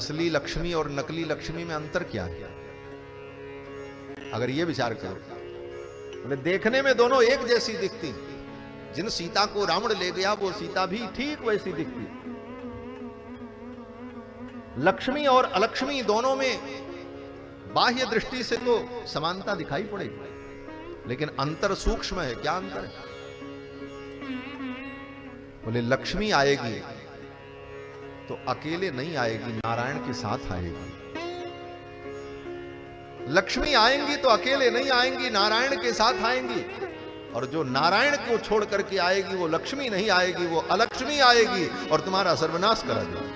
असली लक्ष्मी और नकली लक्ष्मी में अंतर क्या है? अगर ये विचार करो, बोले देखने में दोनों एक जैसी दिखती, जिन सीता को रावण ले गया वो सीता भी ठीक वैसी दिखती। लक्ष्मी और अलक्ष्मी दोनों में बाह्य दृष्टि से तो समानता दिखाई पड़ेगी, लेकिन अंतर सूक्ष्म है। क्या अंतर है? बोले लक्ष्मी आएगी तो अकेले नहीं आएगी, नारायण के साथ आएगी। लक्ष्मी आएंगी तो अकेले नहीं आएंगी, नारायण के साथ आएंगी। और जो नारायण को छोड़ करके आएगी वो लक्ष्मी नहीं आएगी, वो अलक्ष्मी आएगी और तुम्हारा सर्वनाश करा देगी।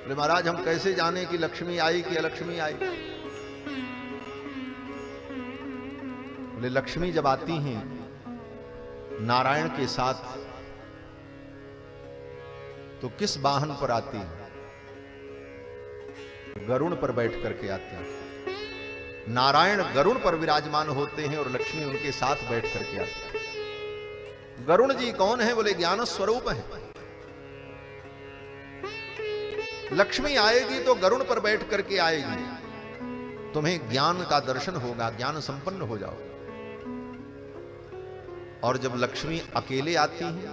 बोले महाराज हम कैसे जाने कि लक्ष्मी आई कि अलक्ष्मी आई? बोले लक्ष्मी जब आती हैं नारायण के साथ तो किस वाहन पर आती है? गरुड़ पर बैठ करके आते हैं। नारायण गरुड़ पर विराजमान होते हैं और लक्ष्मी उनके साथ बैठ करके आती है। गरुड़ जी कौन है? बोले ज्ञान स्वरूप है। लक्ष्मी आएगी तो गरुड़ पर बैठ करके आएगी, तुम्हें ज्ञान का दर्शन होगा, ज्ञान संपन्न हो जाओगे। और जब लक्ष्मी अकेले आती है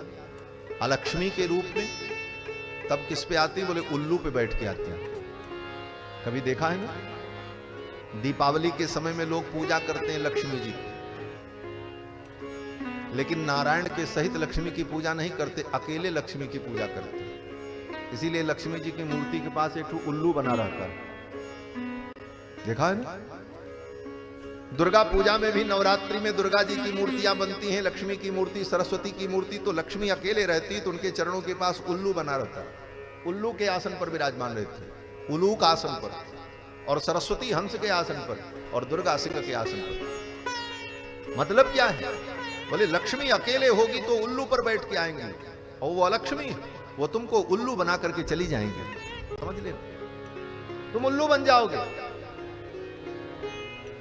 अलक्ष्मी के रूप में, तब किस पे आती? बोले उल्लू पे बैठ के आती है। कभी देखा है ना, दीपावली के समय में लोग पूजा करते हैं लक्ष्मी जी की, लेकिन नारायण के सहित लक्ष्मी की पूजा नहीं करते, अकेले लक्ष्मी की पूजा करते हैं। इसीलिए लक्ष्मी जी की मूर्ति के पास एक उल्लू बना रहता है, देखा है ना? दुर्गा पूजा में भी नवरात्रि में दुर्गा जी की मूर्तियां बनती हैं, लक्ष्मी की मूर्ति, सरस्वती की मूर्ति, तो लक्ष्मी अकेले रहती तो उनके चरणों के पास उल्लू बना रहता है। उल्लू के आसन पर विराजमान रहती है, उलूक आसन पर, और सरस्वती हंस के आसन पर और दुर्गा सिंह के आसन पर। मतलब क्या है? बोले लक्ष्मी अकेले होगी तो उल्लू पर बैठ के आएंगे, और वो अलक्ष्मी वो तुमको उल्लू बना करके चली जाएंगे। समझ ले, तुम उल्लू बन जाओगे,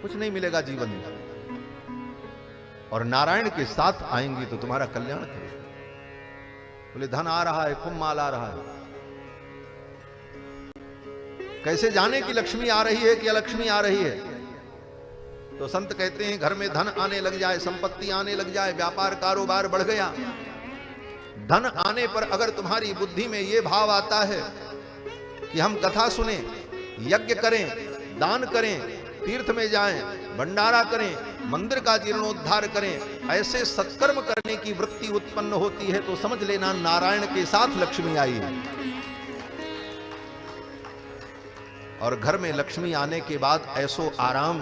कुछ नहीं मिलेगा जीवन में। और नारायण के साथ आएंगी तो तुम्हारा कल्याण करेगा। बोले धन आ रहा है, खूब माल आ रहा है, कैसे जाने कि लक्ष्मी आ रही है कि अलक्ष्मी आ रही है? तो संत कहते हैं घर में धन आने लग जाए, संपत्ति आने लग जाए, व्यापार कारोबार बढ़ गया, धन आने पर अगर तुम्हारी बुद्धि में यह भाव आता है कि हम कथा सुने, यज्ञ करें, दान करें, तीर्थ में जाएं, भंडारा करें, मंदिर का जीर्णोद्धार करें, ऐसे सत्कर्म करने की वृत्ति उत्पन्न होती है, तो समझ लेना नारायण के साथ लक्ष्मी आई है। और घर में लक्ष्मी आने के बाद ऐसो आराम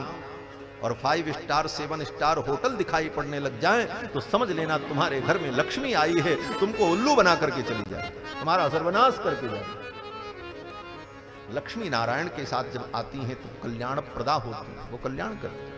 और 5 स्टार 7 स्टार होटल दिखाई पड़ने लग जाए, तो समझ लेना तुम्हारे घर में लक्ष्मी आई है, तुमको उल्लू बना करके चली जाए, तुम्हारा सर्वनाश करके जाए। लक्ष्मी नारायण के साथ जब आती हैं तो कल्याण प्रदा होती है, वो कल्याण करती है।